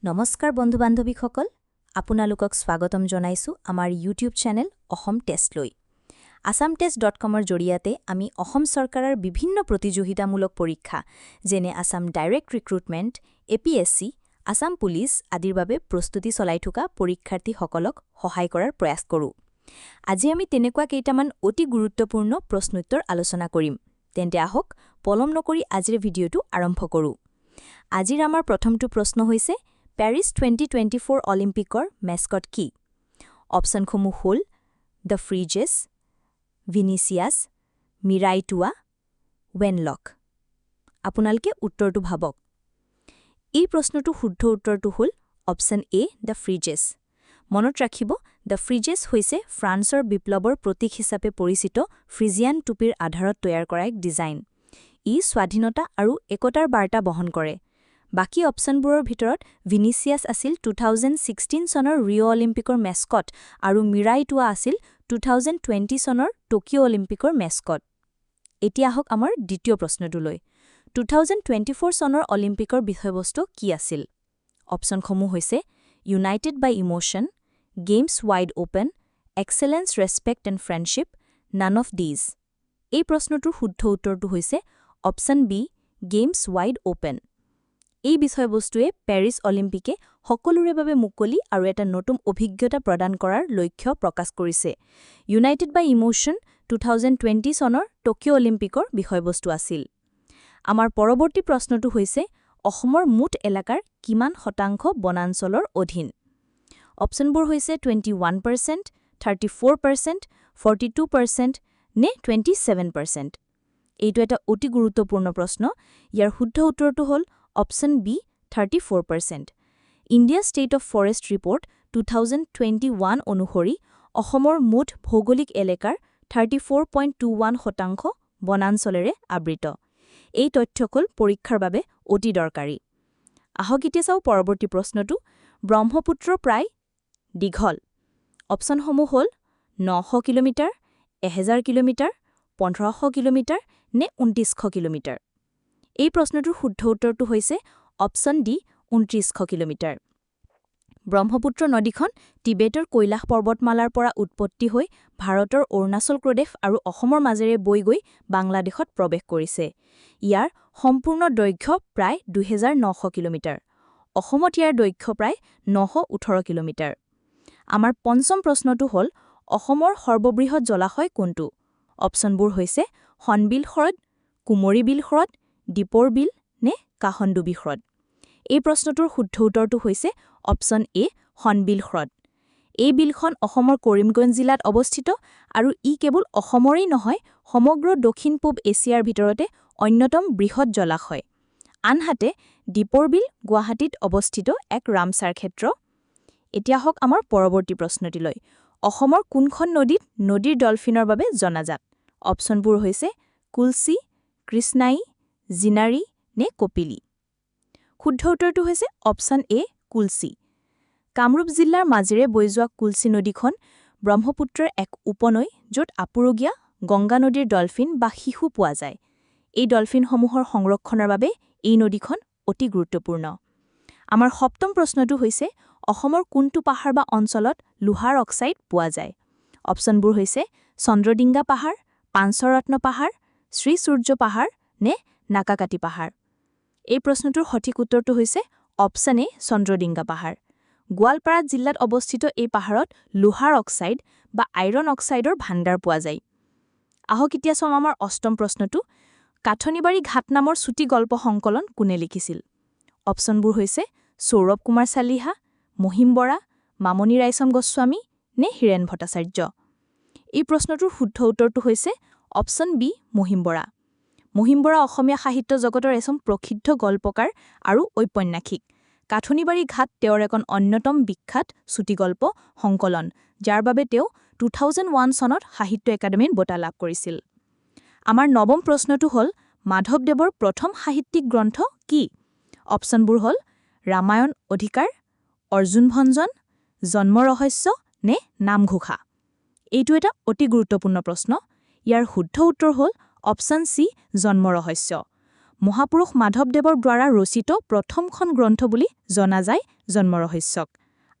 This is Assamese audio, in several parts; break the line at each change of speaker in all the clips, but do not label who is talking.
নমস্কাৰ বন্ধু বান্ধৱীসকল আপোনালোকক স্বাগতম জনাইছো আমাৰ ইউটিউব চেনেল অসম টেষ্ট লৈ assamtest.com-ৰ জৰিয়তে আমি অসম চৰকাৰৰ বিভিন্ন প্ৰতিযোগিতামূলক পৰীক্ষা যেনে Assam direct recruitment APSC Assam police আদিৰ বাবে প্ৰস্তুতি চলাই থকা পৰীক্ষাৰ্থীসকলক সহায় কৰাৰ প্ৰয়াস কৰোঁ আজি আমি তেনেকুৱা কেইটামান অতি গুৰুত্বপূৰ্ণ প্ৰশ্নোত্তৰ আলোচনা কৰিম তেন্তে আহক পলম নকৰি আজিৰ ভিডিঅটো আৰম্ভ কৰোঁ আজিৰ আমাৰ প্ৰথমটো প্ৰশ্ন হৈছে পেৰিছ 2024 অলিম্পিকৰ মেস্কট কি অপচনসমূহ হ'ল দ্য ফ্ৰিজেছ ভিনিচিয়াছ মিৰাইটুৱা ৱেনলক আপোনালোকে উত্তৰটো ভাবক এই প্ৰশ্নটো শুদ্ধ উত্তৰটো হ'ল অপচন এ দ্য ফ্ৰিজেছ মনত ৰাখিব দ্য ফ্ৰিজেছ হৈছে ফ্ৰান্সৰ বিপ্লৱৰ প্ৰতীক হিচাপে পৰিচিত ফ্ৰিজিয়ান টুপিৰ আধাৰত তৈয়াৰ কৰা এক ডিজাইন ই স্বাধীনতা আৰু একতাৰ বাৰ্তা বহন কৰে বাকি অপচনবোৰৰ ভিতৰত ভিনিচিয়াছ আছিল 2016 চনৰ ৰিঅ' অলিম্পিকৰ মেস্কট আৰু মিৰাইটুৱা আছিল 2020 চনৰ টকিঅ' অলিম্পিকৰ মেস্কট এতিয়া আহক আমাৰ দ্বিতীয় প্ৰশ্নটোলৈ 2024 চনৰ অলিম্পিকৰ বিষয়বস্তু কি আছিল অপচনসমূহ হৈছে united by emotion games wide open excellence respect and friendship none of these এই প্ৰশ্নটোৰ শুদ্ধ উত্তৰটো হৈছে option B games wide open এই বিষয়বস্তুৱে পেৰিছ অলিম্পিকে সকলোৰে বাবে মুকলি আৰু এটা নতুন অভিজ্ঞতা প্ৰদান কৰাৰ লক্ষ্য প্ৰকাশ কৰিছে ইউনাইটেড বাই ইমোশ্যন 2020 চনৰ টকিঅ' অলিম্পিকৰ বিষয়বস্তু আছিল আমাৰ পৰৱৰ্তী প্ৰশ্নটো হৈছে অসমৰ মুঠ এলেকাৰ কিমান শতাংশ বনাঞ্চলৰ অধীন অপচনবোৰ হৈছে 21%, 34%, 42% নে 27% এইটো এটা অতি গুৰুত্বপূৰ্ণ প্ৰশ্ন ইয়াৰ শুদ্ধ উত্তৰটো হ'ল option B 34% India state of forest report 2021 অনুসৰি অসমৰ মুঠ ভৌগোলিক এলেকাৰ 34.21% বনাঞ্চলেৰে আবৃত এই তথ্যকল পৰীক্ষাৰ বাবে অতি দৰকাৰী আহক এতিয়া চাওঁ পৰৱৰ্তী প্ৰশ্নটো ব্ৰহ্মপুত্ৰ প্ৰায় দীঘল অপচনসমূহ হ'ল 900 কিলোমিটাৰ 1000 কিলোমিটাৰ 1500 কিলোমিটাৰ নে 2900 কিলোমিটাৰ এই প্ৰশ্নটোৰ শুদ্ধ উত্তৰটো হৈছে অপচন ডি 2900 কিলোমিটাৰ ব্ৰহ্মপুত্ৰ নদীখন টিবেটৰ কৈলাশ পৰ্বতমালাৰ পৰা উৎপত্তি হৈ ভাৰতৰ অৰুণাচল প্ৰদেশ আৰু অসমৰ মাজেৰে বৈ গৈ বাংলাদেশত প্ৰৱেশ কৰিছে ইয়াৰ সম্পূৰ্ণ দৈৰ্ঘ্য প্ৰায় 2900 কিলোমিটাৰ অসমত ইয়াৰ দৈৰ্ঘ্য প্ৰায় 918 কিলোমিটাৰ আমাৰ পঞ্চম প্ৰশ্নটো হ'ল অসমৰ সৰ্ববৃহৎ জলাশয় কোনটো অপচনবোৰ হৈছে হনবিল হ্ৰদ কুমৰী বিল হ্ৰদ দীপৰ বিল নে কাহন্দুবি হ্ৰদ এই প্ৰশ্নটোৰ শুদ্ধ উত্তৰটো হৈছে অপচন এ হনবিল হ্ৰদ এই বিলখন অসমৰ কৰিমগঞ্জ জিলাত অৱস্থিত আৰু ই কেৱল অসমৰেই নহয় সমগ্ৰ দক্ষিণ পূব এছিয়াৰ ভিতৰতে অন্যতম বৃহৎ জলাশয় আনহাতে দীপৰ বিল গুৱাহাটীত অৱস্থিত এক ৰামছাৰ ক্ষেত্ৰ এতিয়া হওক আমাৰ পৰৱৰ্তী প্ৰশ্নটিলৈ অসমৰ কোনখন নদীত নদীৰ ডলফিনৰ বাবে জনাজাত অপচনবোৰ হৈছে কুলচি কৃষ্ণাই জিনাৰী নে কপিলি শুদ্ধ উত্তৰটো হৈছে অপচন এ কুলচি কামৰূপ জিলাৰ মাজেৰে বৈ যোৱা কুলচি নদীখন ব্ৰহ্মপুত্ৰৰ এক উপনৈ য'ত আপুৰুগীয়া গংগা নদীৰ ডলফিন বা শিশু পোৱা যায় এই ডলফিনসমূহৰ সংৰক্ষণৰ বাবে এই নদীখন অতি গুৰুত্বপূৰ্ণ আমাৰ সপ্তম প্ৰশ্নটো হৈছে অসমৰ কোনটো পাহাৰ বা অঞ্চলত লোহাৰ অক্সাইড পোৱা যায় অপচনবোৰ হৈছে চন্দ্ৰডিংগা পাহাৰ পাঞ্চৰত্ন পাহাৰ শ্ৰী সূৰ্য পাহাৰ নে নাকাকাটি পাহাৰ এই প্ৰশ্নটোৰ সঠিক উত্তৰটো হৈছে অপচন এ চন্দ্ৰডিংগা পাহাৰ গোৱালপাৰা জিলাত অৱস্থিত এই পাহাৰত লোহাৰ অক্সাইড বা আইৰণ অক্সাইডৰ ভাণ্ডাৰ পোৱা যায় আহক এতিয়া চাওঁ আমাৰ অষ্টম প্ৰশ্নটো কাঠনিবাৰী ঘাট নামৰ চুটি গল্প সংকলন কোনে লিখিছিল অপচনবোৰ হৈছে সৌৰভ কুমাৰ চালিহা মহিম বৰা মামণি ৰায়চম গোস্বামী নে হীৰেণ ভট্টাচাৰ্য এই প্ৰশ্নটোৰ শুদ্ধ উত্তৰটো হৈছে অপচন বি মহিম বৰা অসমীয়া সাহিত্য জগতৰ এজন প্ৰসিদ্ধ গল্পকাৰ আৰু ঔপন্যাসিক কাঠনিবাৰী ঘাট তেওঁৰ এখন অন্যতম বিখ্যাত চুটিগল্প সংকলন যাৰ বাবে তেওঁ 2001 চনত সাহিত্য একাডেমীৰ বঁটা লাভ কৰিছিল আমাৰ নৱম প্ৰশ্নটো হ'ল মাধৱদেৱৰ প্ৰথম সাহিত্যিক গ্ৰন্থ কি অপচনবোৰ হ'ল ৰামায়ণ অধিকাৰ অৰ্জুন ভঞ্জন জন্ম ৰহস্য নে নামঘোষা এইটো এটা অতি গুৰুত্বপূৰ্ণ প্ৰশ্ন ইয়াৰ শুদ্ধ উত্তৰ হ'ল অপচন চি জন্ম ৰহস্য মহাপুৰুষ মাধৱদেৱৰ দ্বাৰা ৰচিত প্ৰথমখন গ্ৰন্থ বুলি জনা যায় জন্মৰহস্যক।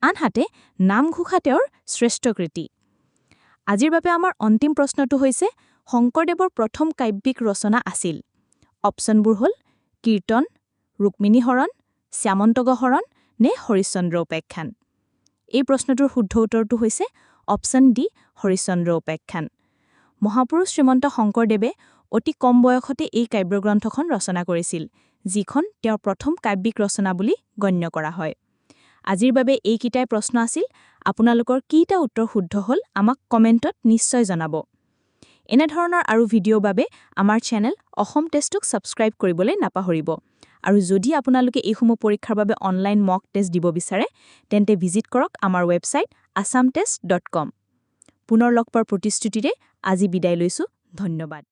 আনহাতে নামঘোষা তেওঁৰ শ্ৰেষ্ঠ কৃতি। আজিৰ বাবে আমাৰ অন্তিম প্ৰশ্নটো হৈছে শংকৰদেৱৰ প্ৰথম কাব্যিক ৰচনা আছিল। অপশ্যনবোৰ হ'ল কীৰ্তন, ৰুক্মিণী হৰণ, শ্যামন্তগ হৰণ নে হৰিশ্চন্দ্ৰ উপাখ্যান। এই প্ৰশ্নটোৰ শুদ্ধ উত্তৰটো হৈছে অপশ্যন ডি, হৰিশ্চন্দ্ৰ উপাখ্যান। মহাপুৰুষ শ্ৰীমন্ত শংকৰদেৱে অতি কম বয়সতে এই কাব্যগ্ৰন্থখন ৰচনা কৰিছিল, যিখন তেওঁৰ প্ৰথম কাব্যিক ৰচনা বুলি গণ্য কৰা হয়। আজিৰ বাবে এইকেইটাই প্ৰশ্ন আছিল। আপোনালোকৰ কিটা উত্তৰ শুদ্ধ হ'ল আমাক কমেণ্টত নিশ্চয় জনাব। এনেধৰণৰ আৰু ভিডিঅ'ৰ বাবে আমাৰ চেনেল অসম টেষ্টক ছাবস্ক্ৰাইব কৰিবলৈ নাপাহৰিব। আৰু যদি আপোনালোকে এইসমূহ পৰীক্ষাৰ বাবে অনলাইন মক টেষ্ট দিব বিচাৰে তেন্তে ভিজিট কৰক আমাৰ ৱেবছাইট assamtest.com। পুনৰ লগ পোৱাৰ প্ৰতিশ্ৰুতিৰে আজি বিদায় লৈছোঁ। ধন্যবাদ।